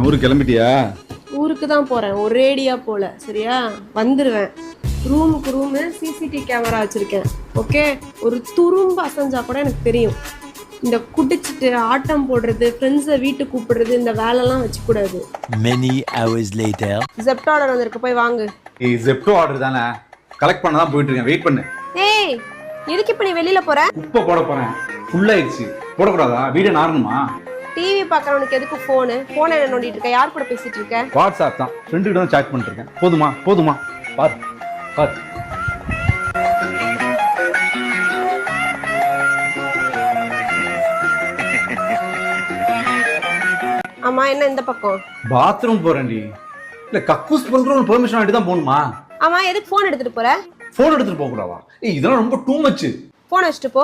ஊருக்கு கிளம்பிட்டியா? ஊருக்கு தான் போறேன், ஒரேடியா போல. சரியா, வந்துருவேன். ரூமுக்கு ரூமு சிசிடிவி கேமரா வச்சிருக்கேன். ஓகே, ஒரு துரும்பு அசைஞ்சா கூட எனக்கு தெரியும். இந்த குடிச்சிட்டு ஆட்டம் போடுறது, ஃப்ரெண்ட்ஸை வீட்டுக்கு கூப்பிடுறது, இந்த வேலைலாம் வச்சுக்கூடாது. Many hours later. Zepto order வந்திருக்கு, போய் வாங்கு. ஜெப்டோ ஆர்டர் தானே, கலெக்ட் பண்ண தான் போயிட்டு இருக்கேன். வெயிட் பண்ணு. ஏய், எதுக்கு இப்ப நீ வெளியில போற? குப்பை போட போறேன். ஃபுல் ஆயிடுச்சு. போடக்கூடாதா? வீடியோ நாரணுமா? டிவி பாக்குறவனுக்கு எதுக்கு போனு? போனை என்ன நோண்டிட்டு இருக்க? யார் கூட பேசிட்டு இருக்க? வாட்ஸ்அப் தான், ஃப்ரெண்டு கிட்ட தான் சாட் பண்ணிட்டு இருக்கேன். போதுமா போதுமா? பாரு பாரு. ஆமா, என்ன இந்த பக்கம்? பாத்ரூம் போறேன்டி. இல்ல கக்கூஸ் போறதுக்கு பெர்மிஷன் வாங்கிட்டு தான் போகணுமா? ஆமா, எதுக்கு போன் எடுத்துட்டு போற? போன் எடுத்துட்டு போக கூடாதா? இதெல்லாம் ரொம்ப டூ மச். போன் வச்சுட்டு போ.